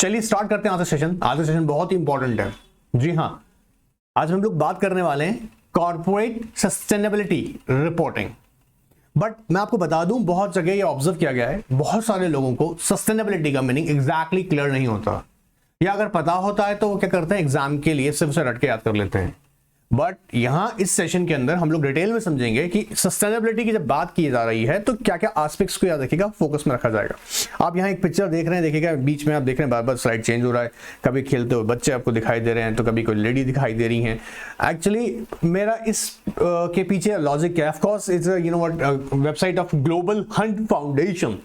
चलिए स्टार्ट करते हैं आज का सेशन। आज का सेशन बहुत ही इंपॉर्टेंट है। जी हाँ, आज हम लोग बात करने वाले हैं कॉर्पोरेट सस्टेनेबिलिटी रिपोर्टिंग। बट मैं आपको बता दूं, बहुत जगह ये ऑब्जर्व किया गया है, बहुत सारे लोगों को सस्टेनेबिलिटी का मीनिंग एग्जैक्टली क्लियर नहीं होता, या अगर पता होता है तो वो क्या करते हैं, एग्जाम के लिए सिर्फ उसे रट के याद कर लेते हैं। बट यहां इस सेशन के अंदर हम लोग डिटेल में समझेंगे कि सस्टेनेबिलिटी की जब बात की जा रही है तो क्या क्या एस्पेक्ट्स को याद रखिएगा, फोकस में रखा जाएगा। आप यहां एक पिक्चर देख रहे हैं, देखिएगा बीच में आप देख रहे हैं बार बार स्लाइड चेंज हो रहा है, कभी खेलते हुए बच्चे आपको दिखाई दे रहे हैं तो कभी कोई लेडी दिखाई दे रही हैं। एक्चुअली मेरा इस के पीछे लॉजिक क्या है, of course it's you know what website of global Hunt foundation.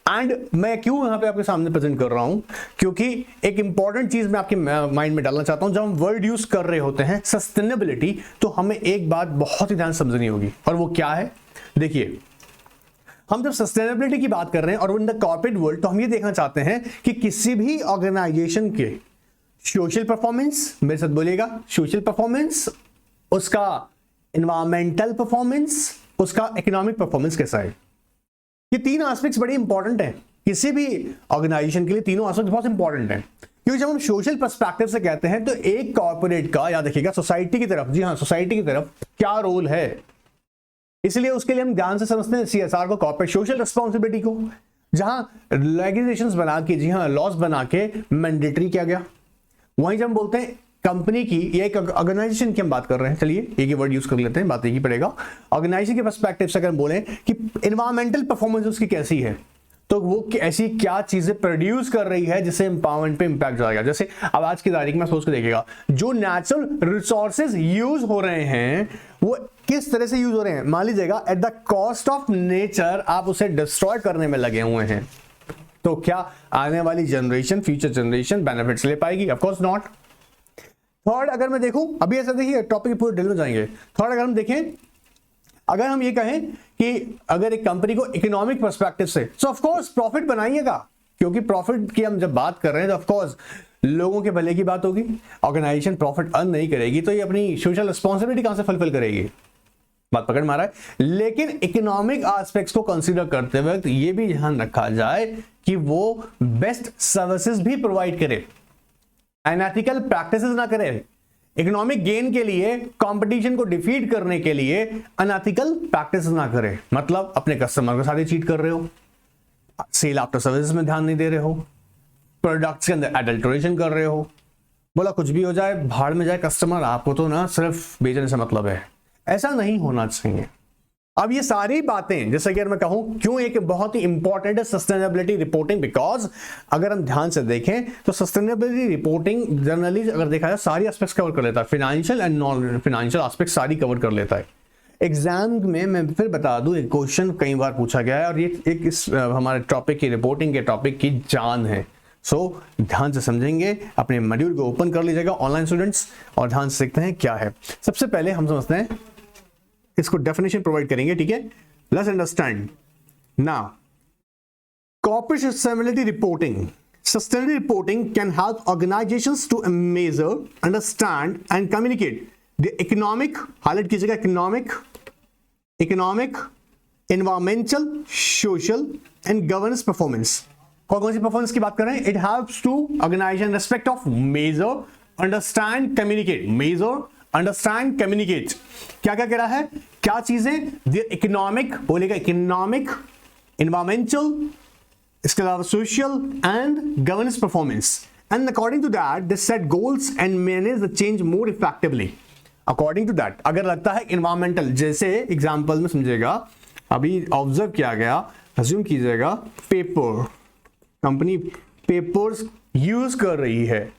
And मैं क्यों यहां पे आपके सामने प्रेजेंट कर रहा हूं, क्योंकि एक इंपॉर्टेंट चीज मैं आपके माइंड में डालना चाहता हूं। जब हम वर्ड यूज कर रहे होते हैं सस्टेनेबिलिटी, तो हमें एक बात बहुत ही ध्यान समझनी होगी, और वो क्या है। देखिए, हम जब सस्टेनेबिलिटी की बात कर रहे हैं और इन द कॉर्पोरेट वर्ल्ड, तो हम ये देखना चाहते हैं कि किसी भी ऑर्गेनाइजेशन के सोशल परफॉर्मेंस, मेरे साथ बोलिएगा, सोशल परफॉर्मेंस, उसका एनवायरमेंटल परफॉर्मेंस, उसका इकोनॉमिक परफॉर्मेंस कैसा है। ये तीन एस्पेक्ट्स बड़े इंपॉर्टेंट हैं किसी भी ऑर्गेनाइजेशन के लिए। तीनों एस्पेक्ट्स बहुत इंपॉर्टेंट हैं, क्योंकि जब हम सोशल पर्सपेक्टिव से कहते हैं तो एक कॉर्पोरेट का, याद रखिएगा, सोसाइटी की तरफ, जी हाँ, सोसाइटी की तरफ क्या रोल है, इसलिए उसके लिए हम ध्यान से समझते हैं सीएसआर को, कॉर्पोरेट सोशल रिस्पॉन्सिबिलिटी को, जहां रेगुलेशंस बना के, जी हाँ, लॉस बना के मैंडेटरी किया गया। वहीं जब हम बोलते हैं कंपनी की या एक ऑर्गेनाइजेशन की हम बात कर रहे हैं, चलिए एक ही वर्ड यूज कर लेते हैं, बात एक ही पड़ेगा। ऑर्गेनाइजेशन के पर्सपेक्टिव से अगर हम बोलें कि एनवायरमेंटल परफॉर्मेंस उसकी कैसी है, तो वो ऐसी क्या चीजें प्रोड्यूस कर रही है जिससे एम्पावरमेंट पे इंपैक्ट जाएगा। जैसे अब आज की तारीख में सोच के देखिएगा, जो नेचुरल रिसोर्सेज यूज हो रहे हैं वो किस तरह से यूज हो रहे हैं। मान लीजिएगा at the cost of nature आप उसे डिस्ट्रॉय करने में लगे हुए हैं, तो क्या आने वाली जनरेशन, फ्यूचर जनरेशन बेनिफिट्स ले पाएगी? Of course not. थर्ड, अगर मैं देखूं, अभी ऐसा देखिए टॉपिक पूरे डिटेल में जाएंगे। थर्ड, अगर हम देखें, अगर हम ये कहें कि अगर एक कंपनी को इकोनॉमिक पर्सपेक्टिव से, सो ऑफ कोर्स प्रॉफिट बनाइएगा, क्योंकि प्रॉफिट की हम जब बात कर रहे हैं तो ऑफ कोर्स लोगों के भले की बात होगी। ऑर्गेनाइजेशन प्रॉफिट अर्न नहीं करेगी तो ये अपनी सोशल रिस्पॉन्सिबिलिटी कहां से फुलफिल करेगी, बात पकड़ मारा है। लेकिन इकोनॉमिक एस्पेक्ट्स को कंसीडर करते वक्त ये भी ध्यान रखा जाए कि वो बेस्ट सर्विसेज भी प्रोवाइड करे, अनएथिकल प्रैक्टिसेस ना करे। इकोनॉमिक गेन के लिए, कंपटीशन को डिफीट करने के लिए अनएथिकल प्रैक्टिसेस ना करे। मतलब अपने कस्टमर के साथ ही चीट कर रहे हो, सेल आफ्टर सर्विसेज में ध्यान नहीं दे रहे हो, प्रोडक्ट्स के अंदर एडल्ट्रेशन कर रहे हो। बोला कुछ भी हो जाए, भाड़ में जाए कस्टमर, आपको तो ना सिर्फ बेचने से मतलब है। ऐसा नहीं होना चाहिए। अब ये सारी बातें, जैसे कि मैं कहूं क्यों एक बहुत ही इंपॉर्टेंट है सस्टेनेबिलिटी रिपोर्टिंग, बिकॉज अगर हम ध्यान से देखें तो सस्टेनेबिलिटी रिपोर्टिंग जनरली अगर देखा जाए सारी एस्पेक्ट्स कवर कर लेता है, financial and non financial aspect सारी कवर कर लेता है। एग्जाम में मैं फिर बता दूं, एक क्वेश्चन कई बार पूछा गया है और ये एक इस हमारे टॉपिक की, रिपोर्टिंग के टॉपिक की जान है। सो ध्यान से समझेंगे, अपने मॉड्यूल को ओपन कर लीजिएगा ऑनलाइन स्टूडेंट्स, और ध्यान से सीखते हैं क्या है। सबसे पहले हम समझते हैं, इसको डेफिनेशन प्रोवाइड करेंगे, ठीक है। Let's understand now corporate sustainability reporting. Sustainability reporting can help organisations to measure, understand and communicate the economic, highlight कीजिएगा, economic, environmental, social and governance performance. कौन सी परफॉर्मेंस की बात कर रहे हैं? It helps to organisation respect of measure, understand, communicate. Measure, understand, communicate, क्या क्या कह रहा है, क्या चीजें? इकोनॉमिक, बोलेगा इकोनॉमिक, एनवायरमेंटल, इसके अलावा social and governance performance. And according to that they set goals and manage the change more effectively. According to that, अगर लगता है एनवायरमेंटल, जैसे एग्जांपल में समझेगा, अभी ऑब्जर्व किया गया, अज्यूम कीजिएगा पेपर, कंपनी पेपर्स यूज कर रही है।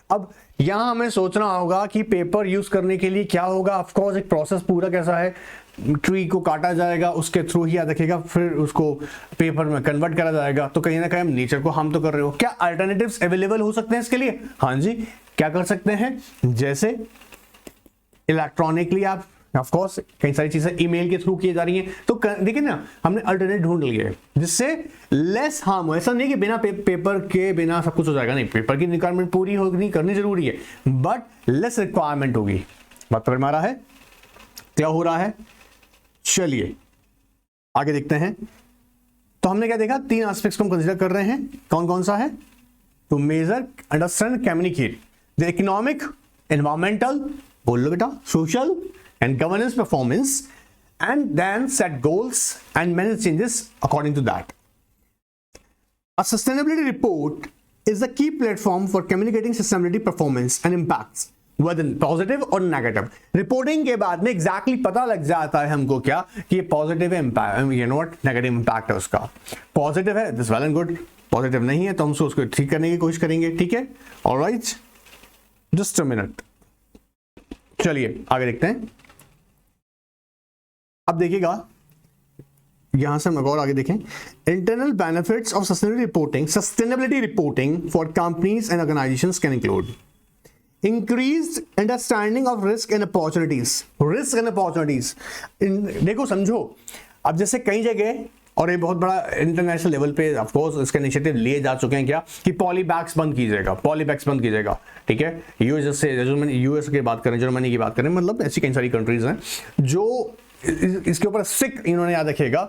अब यहां हमें सोचना होगा कि पेपर यूज करने के लिए क्या होगा। ऑफ कोर्स एक प्रोसेस पूरा कैसा है, ट्री को काटा जाएगा, उसके थ्रू ही याद रखिएगा, फिर उसको पेपर में कन्वर्ट करा जाएगा। तो कहीं ना कहीं हम नेचर को हार्म तो कर रहे हो। क्या अल्टरनेटिव्स अवेलेबल हो सकते हैं इसके लिए? हाँ जी, क्या कर सकते हैं? जैसे इलेक्ट्रॉनिकली आप, ऑफ कोर्स कई सारी चीजें ईमेल के थ्रू की जा रही हैं, तो देखिए ना, हमने अल्टरनेट ढूंढ लिए जिससे लेस हार्म हो। ऐसा नहीं कि बिना पेपर के बिना सब कुछ हो जाएगा, नहीं, पेपर की रिक्वायरमेंट पूरी होगी, करनी जरूरी है, बट लेस रिक्वायरमेंट होगी। बात पकड़ मारा है? क्या हो रहा है? चलिए आगे देखते हैं। तो हमने क्या देखा, तीन एस्पेक्ट्स को हम कंसीडर कर रहे हैं। कौन कौन सा है? to measure, understand, communicate the economic, environmental, बोल लो बेटा, social and governance performance, and then set goals and manage changes according to that. A sustainability report is the key platform for communicating sustainability performance and impacts, whether positive or negative. Reporting के बाद में exactly पता लग जाता है हमको क्या कि ये पॉजिटिव है impact, you know what, negative impact है उसका. पॉजिटिव है this well and good, positive नहीं है तो हम उसको ठीक करने की कोशिश करेंगे. ठीक है, ऑलराइट, जस्ट अ मिनट. चलिए आगे देखते हैं. अब देखिएगा यहां से हम और आगे देखें. Internal benefits of sustainability reporting for companies and organisations can include increased understanding of risk and opportunities. Risk and opportunities, देखो समझो, अब जैसे कई जगह और ये बहुत बड़ा इंटरनेशनल लेवल पे ऑफ कोर्स इसके इनिशिएटिव लिए जा चुके हैं क्या कि पॉली बैग्स बंद कीजिएगा, पॉली बैग्स बंद कीजिएगा. ठीक है, यूएस से यूएस की बात करें, जर्मनी की बात करें, मतलब ऐसी कई सारी कंट्रीज हैं जो इसके ऊपर स्ट्रिक्ट इन्होंने याद रखिएगा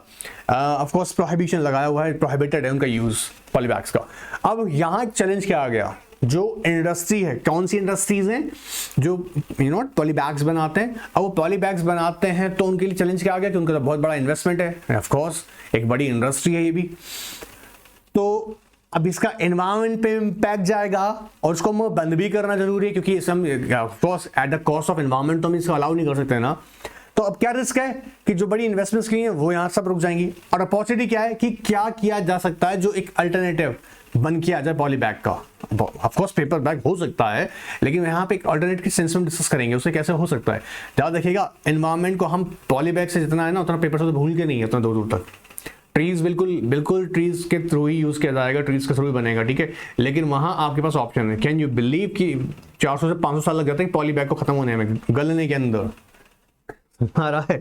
ऑफ कोर्स प्रोहिबिशन लगाया हुआ है, प्रोहिबिटेड है उनका यूज पॉली बैग्स का. अब यहाँ एक चैलेंज क्या आ गया, जो इंडस्ट्री है, कौन सी इंडस्ट्रीज हैं जो यू नो पॉली बैग्स बनाते हैं. अब वो पॉली बैग्स बनाते हैं तो उनके लिए चैलेंज क्या आ गया कि उनका तो बहुत बड़ा इन्वेस्टमेंट है, ऑफ कोर्स एक बड़ी इंडस्ट्री है ये भी. तो अब इसका एनवायरनमेंट पे इम्पैक्ट जाएगा और उसको हम बंद भी करना जरूरी है क्योंकि of course at the cost of environment तो हम इसको अलाउ नहीं कर सकते ना. तो अब क्या रिस्क है कि जो बड़ी इन्वेस्टमेंट्स की हैं वो यहाँ सब रुक जाएंगी. और अपॉर्चुनिटी क्या है कि क्या किया जा सकता है जो एक अल्टरनेटिव बन किया जाए पॉली बैग का. ऑफ कोर्स पेपर बैग हो सकता है लेकिन यहाँ पे एक अल्टरनेट के सेंस में डिस्कस करेंगे उसे कैसे हो सकता है. ज़्यादा देखिएगा एनवायरनमेंट को हम पॉली बैग से जितना है ना उतना पेपर से तो भूल के नहीं है उतना दूर दूर तक. ट्रीज बिल्कुल ट्रीज के थ्रू ही यूज किया जाएगा, ट्रीज के थ्रू ही बनेगा. ठीक है, लेकिन वहाँ आपके पास ऑप्शन है. कैन यू बिलीव कि 400 से 500 साल लग जाते हैं पॉली बैग को खत्म होने में, गलने के अंदर आ रहा है.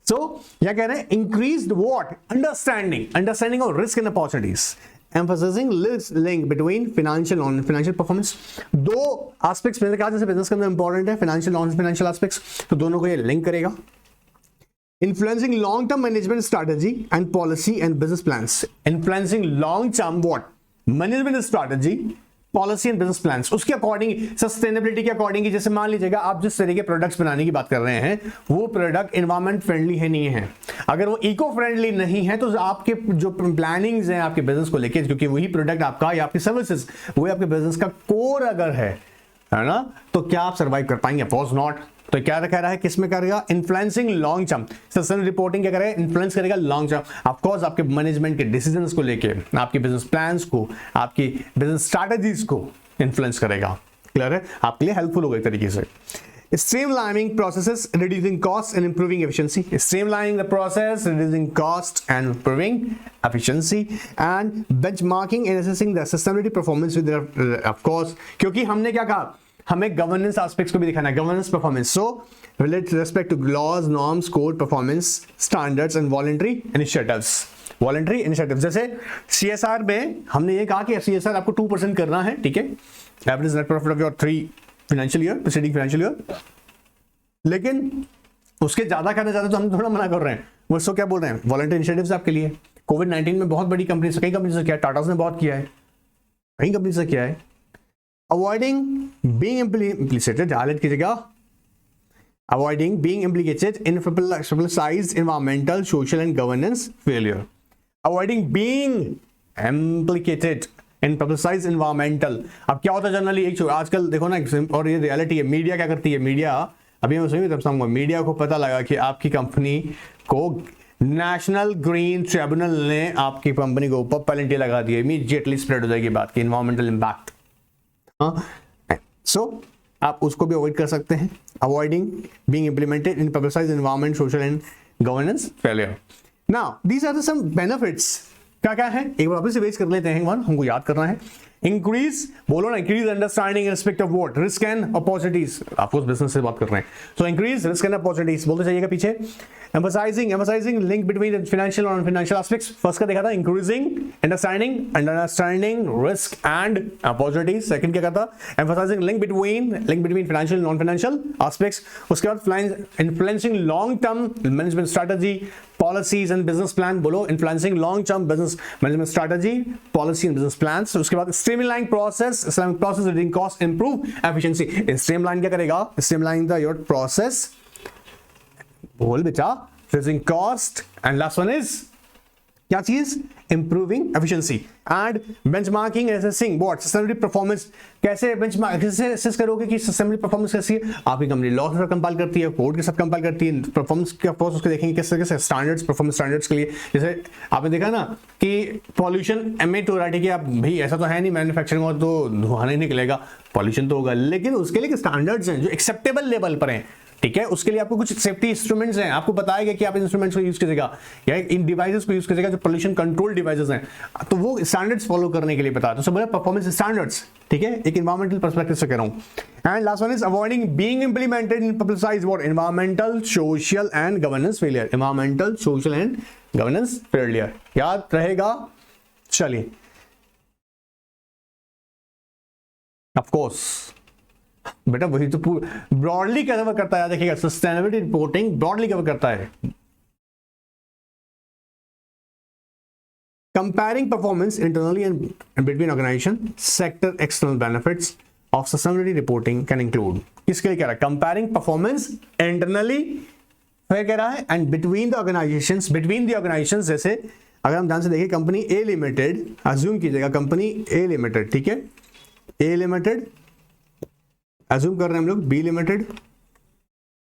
सो क्या कह रहे हैं, increased what, understanding of risk and opportunities, emphasizing link between financial and non-financial performance. दो एस्पेक्ट्स मैंने कहा जैसे बिजनेस के अंदर इंपॉर्टेंट है, फाइनेंशियल नॉन फाइनेंशियल एस्पेक्ट्स, तो दोनों को ये लिंक करेगा. Influencing long-term management strategy and policy and business plans. Influencing long-term what? Management strategy, policy and business plans, उसके अकॉर्डिंग, सस्टेनेबिलिटी के अकॉर्डिंग. जैसे मान लीजिएगा आप जिस तरह के प्रोडक्ट्स बनाने की बात कर रहे हैं वो प्रोडक्ट एनवायरमेंट फ्रेंडली है नहीं है, अगर वो इको फ्रेंडली नहीं है तो आपके जो प्लानिंग्स हैं आपके बिजनेस को लेके, क्योंकि वही प्रोडक्ट आपका या आपकी सर्विसेज वही आपके बिजनेस का कोर अगर है ना, तो क्या आप सर्वाइव कर पाएंगे? Of course not. तो क्या कह रहा है, किसमें करेगा, influencing long term. Sustainable reporting क्या करेगा, इन्फ्लुएंस करेगा लॉन्ग टर्म. ऑफ कोर्स आपके मैनेजमेंट के डिसीजंस को लेके, आपके बिजनेस प्लान्स को, आपकी बिजनेस स्ट्रैटेजीज को इन्फ्लुएंस करेगा. क्लियर है, आपके लिए हेल्पफुल होगा एक तरीके से. Streamlining processes, reducing costs and improving efficiency. Streamlining the process, reducing cost and improving efficiency, and benchmarking and assessing the sustainability performance with their, of course, क्योंकि हमने क्या कहा, हमें गवर्नेंस एस्पेक्ट्स को भी दिखाना है, governance performance. So with respect to laws, norms, code, performance standards and voluntary initiatives. Voluntary initiative जैसे CSR में हमने ये कहा कि CSR आपको 2% करना है. ठीक है, average net profit of your 3 financial year, preceding financial year, लेकिन उसके ज्यादा करना चाहते तो हम थोड़ा मना कर रहे हैं. वो सो क्या बोल रहे हैं, वॉलंटरी इनिशिएटिव्स आपके लिए. कोविड-19 में बहुत बड़ी कंपनी से, कई कंपनी से किया है, टाटा ने बहुत किया है, कई कंपनी से किया है. अवॉइडिंग बीइंग इम्प्लिसिटेड, हाईलाइट कीजिएगा, avoiding being इम्प्लिकेटेड in publicised environmental, social and governance failure. Avoiding being इम्प्लिकेटेड in publicise environmental. अब क्या होता है जनरली, एक आजकल देखो ना, और ये रियलिटी है, मीडिया क्या करती है, मीडिया अभी मैं सुनिए तब समझूंगा, मीडिया को पता लगा कि आपकी कंपनी को नेशनल ग्रीन ट्रिब्यूनल ने आपकी कंपनी के ऊपर पेनल्टी लगा दी है, इमीडिएटली स्प्रेड हो जाएगी बात की एनवायरमेंटल इम्पैक्ट. सो आप उसको भी अवॉइड कर सकते हैं. Avoiding being implemented in publicise environment, social and governance failure. Now these are the some benefits. क्या क्या है एक बार वापस से वेज कर लेते हैं, एक बार हमको याद करना है. इंक्रीज, बोलो ना, increase understanding in respect of what, risk and opportunities. आपको बिजनेस से बात कर रहे हैं, so increase risk and opportunities बोलते जाइएगा पीछे. emphasizing link between the financial and non-financial aspects. First का देखा था increasing understanding risk and opportunities. Second क्या था, emphasizing link between financial and non-financial aspects. उसके बाद influencing long-term management strategy, policies and business plan. बोलो influencing long-term business management strategy, policy and business plans. उसके बाद streamline process, reducing cost, improve efficiency. Streamline क्या करेगा? Streamline the your process, बोल बेटा, reducing cost, and last one is क्या चीज? Improving efficiency and benchmarking, assessing what sustainability performance. कैसे benchmark, कैसे असेस करोगे कि सस्टेनेबिलिटी परफॉर्मेंस कैसी है? आपकी कंपनी लॉ के साथ कंपाइल करती है, कोड के साथ कंपाइल करती है, परफॉर्मेंस के अप्रोच उसके देखेंगे किस तरीके से स्टैंडर्ड्स, परफॉर्मेंस स्टैंडर्ड्स के लिए। जैसे आपने देखा ना कि पॉल्यूशन एमिट हो रहा है, ठीक है, अब भाई ऐसा तो है नहीं मैन्युफैक्चरिंग और तो धुआं नहीं निकलेगा, पॉल्यूशन तो होगा, लेकिन उसके लिए स्टैंडर्ड्स हैं जो एक्सेप्टेबल लेवल पर हैं, ठीक है। उसके लिए आपको कुछ सेफ्टी इंस्ट्रूमेंट्स हैं, आपको बताएगा कि आप इन इंस्ट्रूमेंट्स को यूज कीजिएगा या इन डिवाइसेस को यूज कीजिएगा जो पोल्यूशन कंट्रोल डिवाइसेस हैं, तो वो स्टैंडर्ड्स फॉलो करने के लिए बताया। तो सब परफॉर्मेंस स्टैंडर्ड्स, ठीक है, एक एनवायरमेंटल पर्सपेक्टिव से कह रहा हूं। And last one is avoiding being implemented in publicise what environmental, social and governance failure. Environmental, social and governance failure याद रहेगा। चलिए, ऑफ कोर्स बेटा वही तो ब्रॉडली कवर करता है, देखिएगा सस्टेनेबिलिटी रिपोर्टिंग ब्रॉडली कवर करता है। Comparing performance internally and between organisation, sector, external benefits of sustainability reporting can include. किसके लिए कह रहा है? कंपेयरिंग परफॉर्मेंस इंटरनली, फिर कह रहा है and between the organisations, between the organisations. जैसे अगर हम ध्यान से देखिए, कंपनी ए लिमिटेड, अज्यूम कीजिएगा कंपनी ए लिमिटेड, ठीक है, ए लिमिटेड अज्यूम कर रहे हैं हम लोग, बी लिमिटेड,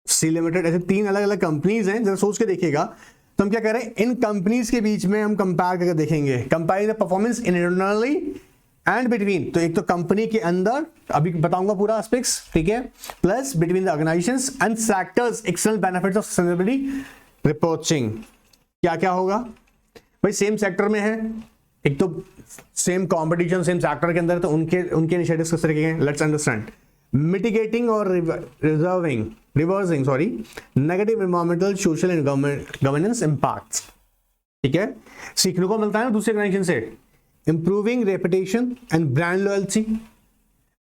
सी लिमिटेड, ऐसे तीन अलग अलग कंपनीज हैं। जरा सोच के देखिएगा, तो हम क्या कह रहे हैं, इन कंपनीज के बीच में हम कंपेयर करके देखेंगे, comparing the performance internally and between. तो एक तो कंपनी के अंदर, अभी बताऊंगा पूरा एस्पेक्ट्स, ठीक है, plus between the organisations and sectors, external benefits of sustainability reporting. क्या क्या होगा भाई? सेम सेक्टर में है, एक तो सेम कॉम्पिटिशन सेम सेक्टर के अंदर, तो उनके इनिशिएटिव्स किस तरीके के? Let's understand. मिटिगेटिंग और reversing negative environmental, social and governance impacts, ठीक है, सीखने को मिलता है ना दूसरे ऑर्गेनाइजेशन से। Improving reputation and brand loyalty.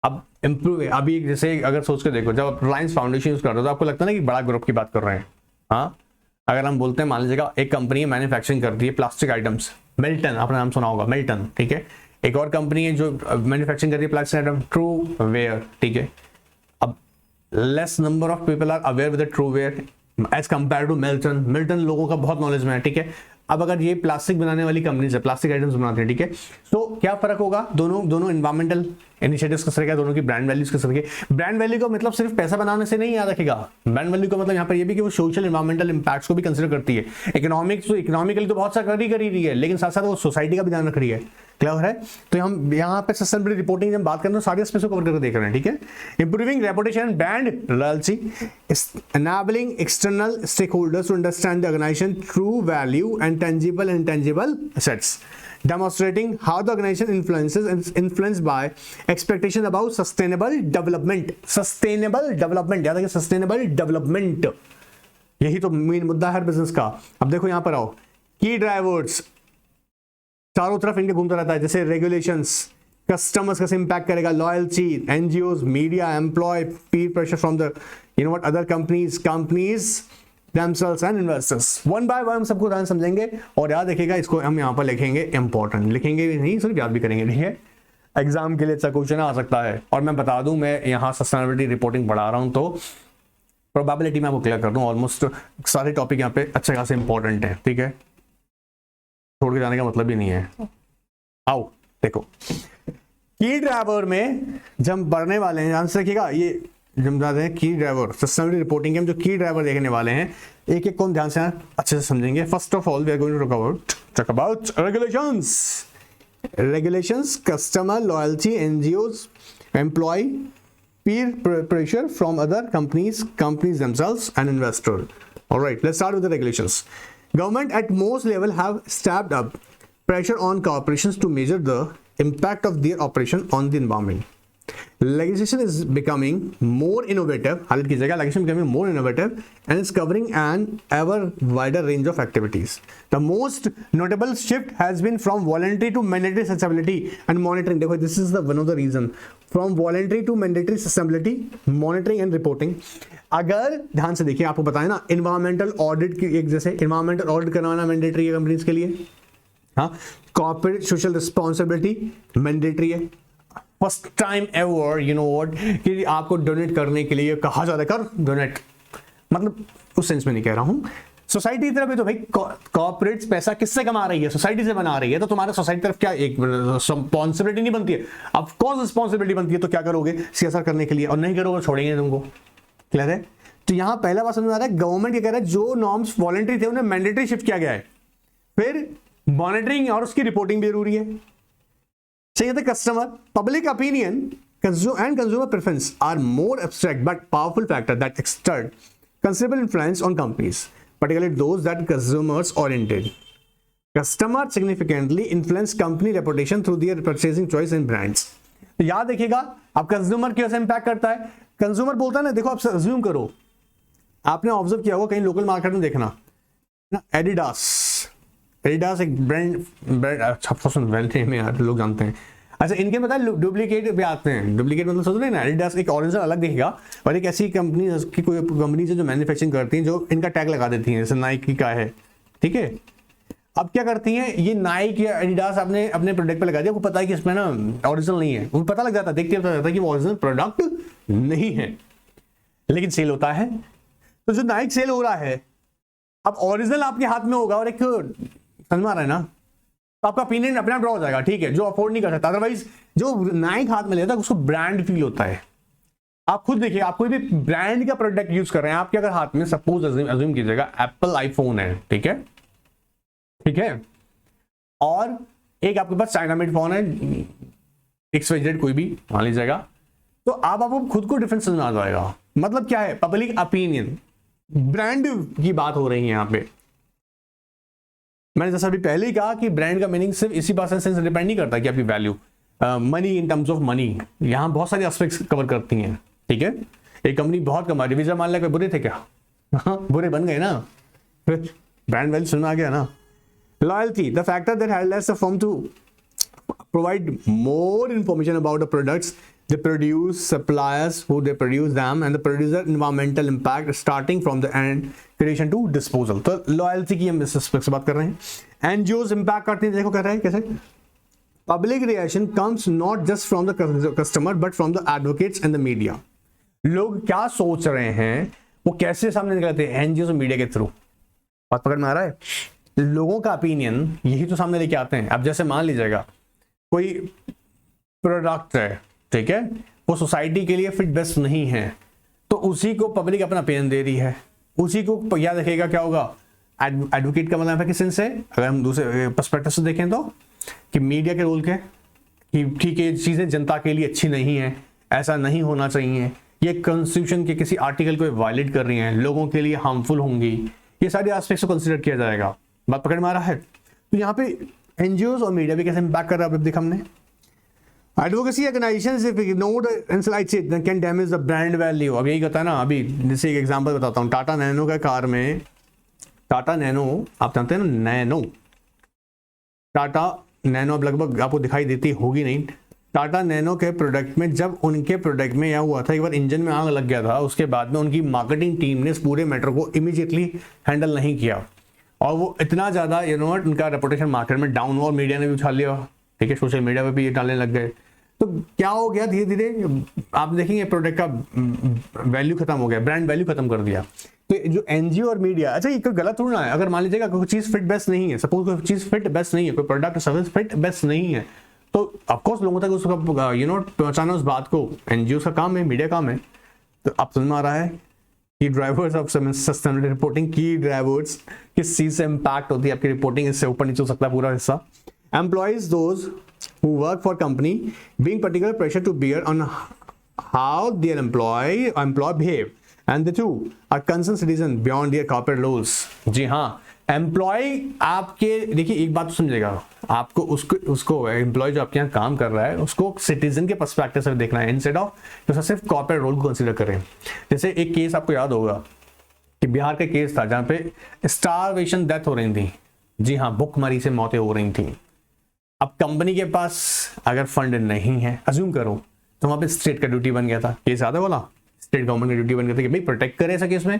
अब इंप्रूव, अभी जैसे अगर सोच के देखो, जब आप रिलायंस फाउंडेशन यूज कर रहे हो तो आपको लगता है ना कि बड़ा ग्रुप की बात कर रहे हैं। हाँ, अगर हम बोलते हैं, मान लीजिएगा एक कंपनी मैन्युफैक्चरिंग करती है प्लास्टिक आइटम्स, मिल्टन, आपने नाम सुना होगा, मिल्टन, ठीक है। एक और कंपनी है जो मैन्युफैक्चरिंग करती है प्लास्टिक आइटम, ट्रू वेयर, ठीक है। अब less number of people are aware with the Tupperware as compare to Milton. Milton लोगों का बहुत नॉलेज में है, ठीक है। अब अगर ये प्लास्टिक बनाने वाली कंपनी है, प्लास्टिक आइटम्स बनाते हैं, ठीक है, तो क्या फर्क होगा? दोनों एनवायरमेंटल इनिशिएटिव्स किस तरह के, दोनों की ब्रांड वैल्यूज किस तरह के। ब्रांड वैल्यू का मतलब सिर्फ पैसा बनाने से नहीं याद रखेगा, ब्रांड वैल्यू का मतलब यहाँ पर ये भी कि वो सोशल एनवायरमेंटल इंपैक्ट्स को भी कंसिडर करती है। इकोनॉमिकली तो बहुत सा कर ही रही है, लेकिन साथ साथ वो सोसाइटी का भी ध्यान रख रही है। क्लियर है? तो हम यहाँ पे सस्टेनेबिलिटी रिपोर्टिंग जब बात करते हैं सारे एस्पेक्ट्स को कवर करके देख रहे हैं, ठीक है। Improving reputation, brand loyalty, enabling external stakeholders to understand the organisation true value and tangible and intangible assets, demonstrating how the organization influenced by expectation about sustainable development याद है, sustainable development, यही तो main मुद्दा है हर business का। अब देखो यहां पर आओ, की ड्राइवर्स चारों तरफ इनके घूमता रहता है, जैसे रेगुलेशंस, कस्टमर्स कैसे इंपैक्ट करेगा, loyalty, NGOs, media, employ, Pir pressure from the other companies themselves and investors। One by one सबको ध्यान समझेंगे और याद रखिएगा, इसको हम यहाँ पर लिखेंगे इंपॉर्टेंट, लिखेंगे भी नहीं सिर्फ याद भी करेंगे, ठीक है। एग्जाम के लिए अच्छा क्वेश्चन आ सकता है। और मैं बता दूं, मैं यहाँ सस्टेनेबिलिटी रिपोर्टिंग पढ़ा रहा हूँ, तो प्रोबेबिलिटी मैं आपको क्लियर कर दूं, ऑलमोस्ट सारे टॉपिक यहाँ पे अच्छे खासे इंपॉर्टेंट है, ठीक है, छोड़ के जाने का मतलब ही नहीं है। आओ देखो, की ड्राइवर में जब पढ़ने वाले हैं, ध्यान से रखिएगा, ये जब जाते हैं की ड्राइवर सस्टेनेबिलिटी रिपोर्टिंग के हम जो की ड्राइवर देखने वाले हैं, एक एक को ध्यान से अच्छे से समझेंगे। First of all we are going to talk about regulations, customer loyalty, NGOs, employ, peer pressure from other companies themselves and investor. All right, let's start with the regulations. Government at most level have stepped up pressure on corporations to measure the impact of their operation on the environment. Legislation is becoming more innovative, highlight कीजिएगा, legislation becoming more innovative and is covering an ever wider range of activities. The most notable shift has been from voluntary to mandatory sustainability and monitoring. देखो, this is the one of the reason, from voluntary to mandatory sustainability, monitoring and reporting. अगर ध्यान से देखिए, आपको बताया ना, environmental audit की, एक जैसे environmental audit करवाना mandatory है कंपनीज के लिए, हाँ, कॉर्पोरेट सोशल रिस्पॉन्सिबिलिटी मैंडेटरी है, first time ever you know what कि आपको डोनेट करने के लिए कहा जाता है, कर डोनेट, मतलब उस सेंस में नहीं कह रहा हूं। सोसाइटी की तरफ है तो भाई कॉर्पोरेट्स पैसा किससे कमा रही है? सोसाइटी से बना रही है, तो तुम्हारे सोसाइटी तरफ क्या एक रिस्पॉन्सिबिलिटी नहीं बनती है? ऑफ कोर्स रिस्पॉन्सिबिलिटी बनती है। तो क्या करोगे? सीएसआर करने के लिए, और नहीं करोगे छोड़ेंगे तुमको। क्लियर है? तो यहां पहला बात समझ में आ रहा है, गवर्नमेंट क्या कह रहा है, जो नॉर्म्स वॉलंटरी थे उन्हें मैंडेटरी शिफ्ट किया गया है। फिर मॉनिटरिंग और उसकी रिपोर्टिंग भी जरूरी है। चाहिए थे customer public opinion and consumer preference are more abstract but powerful factors that exert considerable influence on companies, particularly those that consumers oriented. Customer significantly influence company reputation through their purchasing choice and brands. तो याद रखिएगा, अब consumer कैसे impact करता है? Consumer बोलता है ना, देखो आप अज्यूम करो, आपने ऑब्जर्व किया होगा कहीं लोकल मार्केट में देखना ना, एडिडास एक ब्रांड अच्छा ब्रांड में यार लोग जानते हैं। अच्छा, इनके मतलब डुप्लीकेट भी आते हैं। डुप्लीकेट मतलब सोच रहे हैं ना, एडिडास एक ओरिजिनल अलग दिखेगा, और एक ऐसी कंपनी की कोई कंपनी से जो मैन्युफैक्चरिंग करती हैं, जो इनका टैग लगा देती हैं, जैसे नाइकी का है, ठीक है। अब क्या करती हैं ये नाइक या एडिडास आपने अपने प्रोडक्ट पे लगा दिया, आपको पता है कि इसमें ना ओरिजिनल नहीं है, वो पता लग जाता है, देखते पता जाता है कि वो ओरिजिनल प्रोडक्ट नहीं है, लेकिन सेल होता है। तो जो नाइक सेल हो रहा है, अब ओरिजिनल आपके हाथ में होगा और एक समझ में आ रहा है ना, तो आपका ओपिनियन अपने आप ड्रॉ हो जाएगा, ठीक है, जो अफोर्ड नहीं कर सकता। अदरवाइज जो नाइक हाथ में लेता है उसको ब्रांड फील होता है। आप खुद देखिए, आप कोई भी ब्रांड का प्रोडक्ट यूज कर रहे हैं, आपके अगर हाथ में सपोज अज्यूम कीजिएगा एप्पल आईफोन है, ठीक है, ठीक है, और एक आपके पास चाइना मेड फोन है, XYZ कोई भी मान लीजिएगा, तो आपको खुद को डिफरेंस समझ में आ जाएगा। मतलब क्या है? पब्लिक ओपिनियन, ब्रांड की बात हो रही है यहां पे। मैंने जैसा अभी पहले ही कहा कि ब्रांड का मीनिंग सिर्फ इसी बात से डिपेंड नहीं करता कि आपकी value, money in terms of money, यहां बहुत सारे एस्पेक्ट्स कवर करती हैं, ठीक है। एक कंपनी बहुत कमा रही, वीजा मान लिया, बुरे थे क्या? बुरे बन गए ना, फिर ब्रांड वैल्यू सुनना आ गया ना। Loyalty, the factor that helps the firm to provide more information about the products they produce, suppliers who they produce them, and the producer environmental impact starting from the end creation to disposal. तो loyalty की हम इस aspect से बात कर रहे हैं। NGOs impact करते हैं, देखो कर रहे हैं कैसे। Public reaction comes not just from the customer but from the advocates and the media. लोग क्या सोच रहे हैं वो कैसे सामने निकलते हैं? एनजीओ और मीडिया के थ्रू। बात पकड़ में आ रहा है? लोगों का ओपिनियन यही तो सामने लेके आते हैं। अब जैसे मान लीजिएगा कोई प्रोडक्ट है, ठीक है, वो सोसाइटी के लिए फिट बेस्ट नहीं है, तो उसी को पब्लिक अपना ओपिनियन दे रही है, उसी को याद रखेगा क्या होगा? एडवोकेट का मतलब है किस सेंस से, अगर हम दूसरे पर्सपेक्टिव से देखें तो, कि मीडिया के रोल के, कि ठीक है चीजें जनता के लिए अच्छी नहीं है, ऐसा नहीं होना चाहिए, ये कॉन्स्टिट्यूशन के किसी आर्टिकल को वायलेट कर रही हैं, लोगों के लिए हार्मफुल होंगी, ये सारे एस्पेक्ट्स को कंसीडर किया जाएगा। बात पकड़ में आ रहा है? तो यहाँ पे एनजीओ और मीडिया भी कैसे इंपैक्ट कर रहा है, अब देखा हमने। Advocacy organizations if ignored and slights it can damage the brand value। अब यही कहता है ना, अभी जैसे एक एग्जांपल बताता हूँ, टाटा नैनो का कार में, टाटा नैनो आप जानते हैं ना, नैनो, टाटा नैनो अब लगभग आपको दिखाई देती होगी नहीं। टाटा नैनो के प्रोडक्ट में, जब उनके प्रोडक्ट में यह हुआ था, एक बार इंजन में आग लग गया था, उसके बाद में उनकी मार्केटिंग टीम ने इस पूरे मैटर को इमीडिएटली हैंडल नहीं किया, और वो इतना ज्यादा उनका रेपुटेशन मार्केट में डाउन हुआ, और मीडिया ने भी उछाल लिया, ठीक है, सोशल मीडिया पे भी ये डालने लग गए। तो क्या हो गया, धीरे धीरे आप देखेंगे प्रोडक्ट का वैल्यू खत्म हो गया, ब्रांड वैल्यू खत्म कर दिया। तो जो एनजीओ और मीडिया, अच्छा ये कोई गलत थोड़ा है, अगर मान लीजिएगा कोई चीज फिट बेस्ट नहीं है, सपोज कोई चीज फिट बेस्ट नहीं है, कोई प्रोडक्ट सर्विस फिट बेस्ट नहीं है, तो ऑफकोर्स लोगों तक उसका पहुंचाना उस बात को एनजीओ का काम है, मीडिया काम है। तो आप समझ में आ रहा है कि ड्राइवर्स ऑफ सस्टेनेबिलिटी रिपोर्टिंग, की ड्राइवर्स किस चीज से इंपैक्ट होती है आपकी रिपोर्टिंग, इससे ऊपर नीचे हो सकता है पूरा हिस्सा। Employees those who work for company being particular pressure to bear on how their employee behave, and the two are concerned citizen beyond their corporate rules। जी हाँ, एम्प्लॉय आपके, देखिए एक बात तो समझेगा, आपको उसको एम्प्लॉय जो आपके यहाँ काम कर रहा है उसको सिटीजन के पर्सपेक्टिव से देखना है, इंस्टेड ऑफ तो सिर्फ कॉर्पोरेट रोल को कंसीडर करें। जैसे एक केस आपको याद होगा कि बिहार का केस था जहाँ पे स्टारवेशन डेथ हो रही थी, जी हाँ, भूखमरी से मौतें हो रही थी। अब कंपनी के पास अगर फंड नहीं है, अज्यूम करो, तो वहां पे स्टेट का ड्यूटी बन गया था, केस आता बोला, स्टेट गवर्नमेंट का ड्यूटी बन गया था कि भाई प्रोटेक्ट करे ऐसा केस में।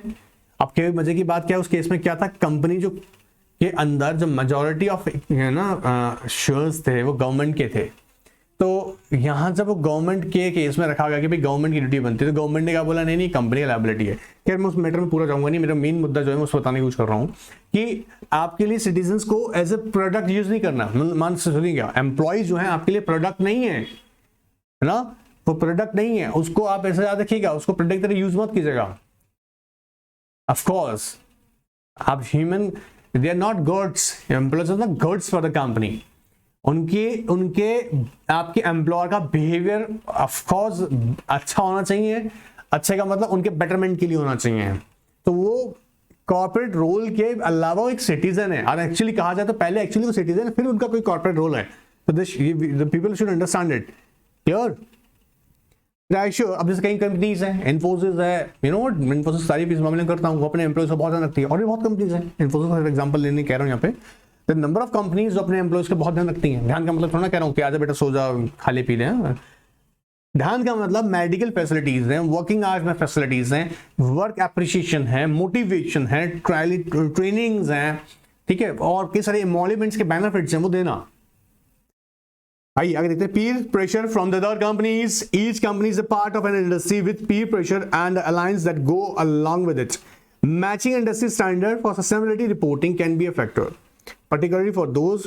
अब क्या मजे की बात क्या, उस केस में क्या था, कंपनी जो के अंदर जो मेजॉरिटी ऑफ शेयर्स थे वो गवर्नमेंट के थे, तो यहां जब गवर्नमेंट के केस में रखा गया कि भाई गवर्नमेंट की ड्यूटी बनती है, तो गवर्नमेंट ने क्या बोला, नहीं नहीं कंपनी की लायबिलिटी है। खैर मैं उस मैटर में पूरा जाऊंगा नहीं, मेरा मेन मुद्दा जो है मैं उसको बताने की कोशिश कर रहा हूं कि आपके लिए सिटीजन्स को एज ए प्रोडक्ट यूज नहीं करना। मान सुनिए क्या, एम्प्लॉयज जो है आपके लिए प्रोडक्ट नहीं है ना, वो प्रोडक्ट नहीं है, उसको आप ऐसे याद रखिएगा, उसको प्रोडक्ट तरह यूज मत कीजिएगा। ऑफ कोर्स आप human, they are not goods, employees are the goods for the company. उनके आपके एम्प्लॉयर का बिहेवियर ऑफ कोर्स अच्छा होना चाहिए। अच्छे का मतलब उनके बेटरमेंट के लिए होना चाहिए। तो वो कॉर्पोरेट रोल के अलावा एक सिटीजन है, और एक्चुअली कहा जाए तो पहले एक्चुअली वो सिटीजन है, फिर उनका कोई कॉर्पोरेट रोल है। तो the people should understand it. Clear? अब जैसे कई कंपनीज हैं, इन्फोसिस है, इन्फोसिस सारी इस मामले में करता हूँ, वो अपने एम्प्लॉयज को बहुत ध्यान रखती है, और भी बहुत कंपनीज हैं। इन्फोसिस का एग्जांपल लेने कह रहा हूँ यहाँ पे, द नंबर ऑफ कंपनीज जो अपने एम्प्लॉयज को बहुत ध्यान रखती हैं। ध्यान का मतलब थोड़ा कह रहा हूँ कि आजा बेटा सो जा, खा ले पी ले। ध्यान का मतलब मेडिकल फैसिलिटीज हैं, वर्किंग आवर्स में फैसिलिटीज हैं, वर्क एप्रिसिएशन है, मोटिवेशन है, ट्रेनिंग्स हैं, ठीक है, और कई सारे एमोल्यूमेंट्स के बेनिफिट्स हैं वो देना। आइए आगे देखते हैं। Peer pressure from the other companies, each company is a part of an industry with peer pressure and alliance that go along with it. Matching industry standard for sustainability reporting can be a factor, particularly for those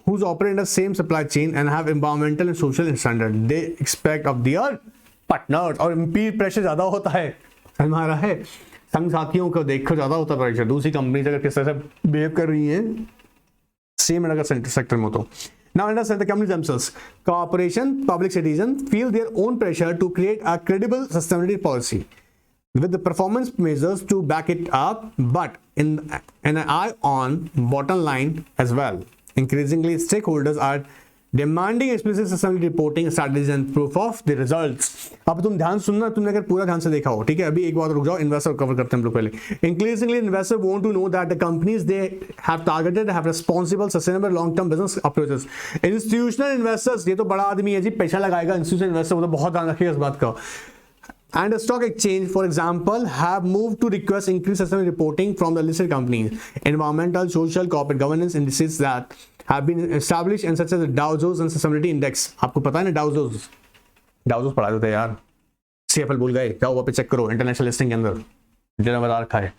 who operate in the same supply chain and have environmental and social standards they expect of their partners। और peer pressure ज्यादा होता है, हमारा है संग साथियों को देखकर ज्यादा होता है प्रेशर। दूसरी कंपनी अगर किस तरह से बिहेव कर रही है सेम अगर सेक्टर में, तो now understand the companies themselves, corporation, public citizen feel their own pressure to create a credible sustainability policy with the performance measures to back it up, but in an eye on bottom line as well. Increasingly, stakeholders are demanding explicit sustainability reporting strategies and proof of the results। अब तुम ध्यान सुनना, तुमने अगर पूरा ध्यान से देखा हो, ठीक है, अभी एक बार रुक जाओ, इन्वेस्टर कवर करते हैं हम लोग पहले। Increasingly, investors want to know that the companies they have targeted have responsible, sustainable, long-term business approaches। Institutional investors, ये तो बड़ा आदमी है जी, पैसा लगाएगा, institutional investor वो तो बहुत ध्यान रखिएगा इस बात का। And the stock exchange, for example, have moved to request increased sustainability reporting from the listed companies. Environmental, social, corporate governance indices that have been established and such as the Dow Jones and Sustainability Index। आपको पता है ना Dow Jones पढ़ा देते यार, CFL भूल गए, क्या हुआ पे चेक करो, इंटरनेशनल लिस्टिंग के अंदर जिन्हें बता रखा है।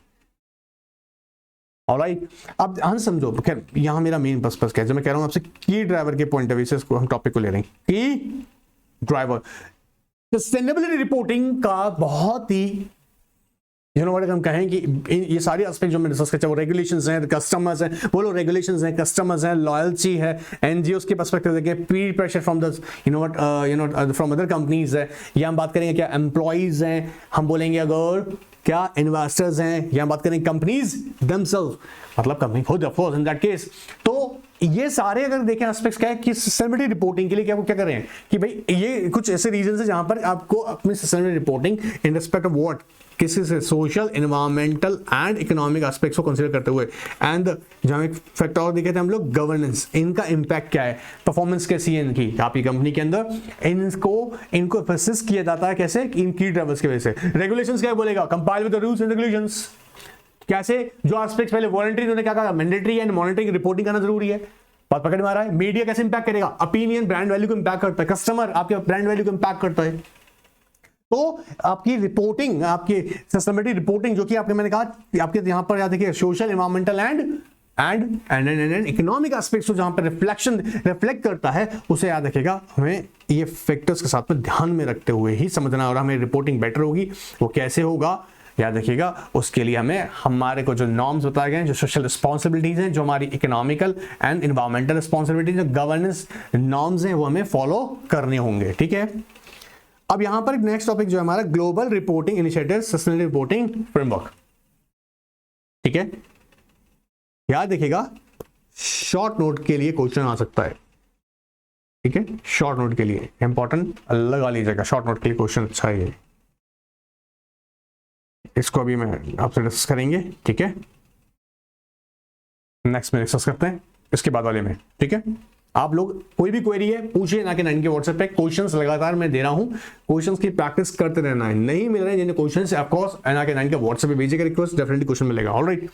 ऑलराइट, अब ध्यान समझो। खैर यहाँ मेरा मेन पर्पस क्या है, जो मैं कह रहा हूँ आपसे, की ड्राइवर के पॉइंट ऑफ व्यू से इसको हम टॉपिक को ले रहे हैं। की ड्राइवर सस्टेनेबिलिटी रिपोर्टिंग का बहुत ही हम कहें कि ये सारे एस्पेक्ट जो मैं डिस्कस कर, वो रेगुलेशंस हैं, कस्टमर्स हैं, बोलो रेगुलेशंस हैं, कस्टमर्स हैं, लॉयल्टी है, एनजीओस के पर्सपेक्टिव देखें, peer pressure from the from other companies है, या हम बात करेंगे क्या एम्प्लॉइज हैं, हम बोलेंगे अगर क्या इन्वेस्टर्स हैं, या बात करें कंपनीज देमसेल्फ, मतलब कंपनी खुद of course in that case. तो ये सारे अगर देखें एस्पेक्ट्स क्या है कि सस्टेनेबिलिटी रिपोर्टिंग के लिए क्या कर रहे हैं कि भाई ये कुछ ऐसे रीजन है जहां पर आपको अपनी sustainability reporting in respect of what, किसी से social, environmental and economic aspects को कंसीडर करते हुए, एंड जहां एक फैक्टर और देखे थे हम लोग, गवर्नेंस, इनका इंपैक्ट क्या है, परफॉर्मेंस कैसी है इनकी आपकी कंपनी के अंदर, इनको असिस्ट किया जाता है कैसे, इन की ड्राइवर्स की वजह से। रेगुलेशंस क्या बोलेगा, compile with the rules and regulations. कैसे, जो एस्पेक्ट्स पहले वॉलंटरी, उन्होंने क्या कहा, मैंडेटरी एंड मॉनिटरिंग रिपोर्टिंग करना जरूरी है, बात पकड़ में आ रहा है। मीडिया कैसे इंपैक्ट करेगा, ओपिनियन ब्रांड वैल्यू को इंपैक्ट करता है, कस्टमर आपके ब्रांड वैल्यू को इंपैक्ट करता है। तो आपकी रिपोर्टिंग, आपकी सस्टेनेबिलिटी रिपोर्टिंग जो कि आपने मैंने कहा आपके यहां पर याद देखिए, social, environmental and economic aspects जहां पर रिफ्लेक्ट करता है, उसे याद रखिएगा। हमें ये फैक्टर्स के साथ में ध्यान में रखते हुए ही समझना, और हमें रिपोर्टिंग बेटर होगी। वो कैसे होगा याद रखिएगा, उसके लिए हमें हमारे को जो नॉर्म्स बताए गए, जो सोशल रिस्पॉन्सिबिलिटीज हैं, जो हमारी इकोनॉमिकल एंड इन्वायरमेंटल रिस्पॉन्सिबिलिटीज, जो गवर्नेंस नॉर्म्स हैं, वो हमें फॉलो करने होंगे। ठीक है, अब यहां पर नेक्स्ट टॉपिक जो है हमारा, global reporting initiative sustainability reporting framework. ठीक है, याद रखिएगा, शॉर्ट नोट के लिए क्वेश्चन आ सकता है। ठीक है, शॉर्ट नोट के लिए इंपॉर्टेंट लगा लीजिएगा, शॉर्ट नोट के लिए क्वेश्चन अच्छा है। इसको अभी मैं आपसे डिस्कस करेंगे। ठीक है, नेक्स्ट में डिस्कस करते हैं इसके बाद वाले में। ठीक है, आप लोग कोई भी क्वेरी है पूछिए ना कि 9 के व्हाट्सएप पे, क्वेश्चंस लगातार मैं दे रहा हूं, क्वेश्चंस की प्रैक्टिस करते रहना है। नहीं मिल रहे हैं जिन्हें क्वेश्चंस, ऑफ कोर्स ना के 9 के व्हाट्सएप पे भेजिएगा रिक्वेस्ट, डेफिनेटली क्वेश्चन मिलेगा। ऑलराइट।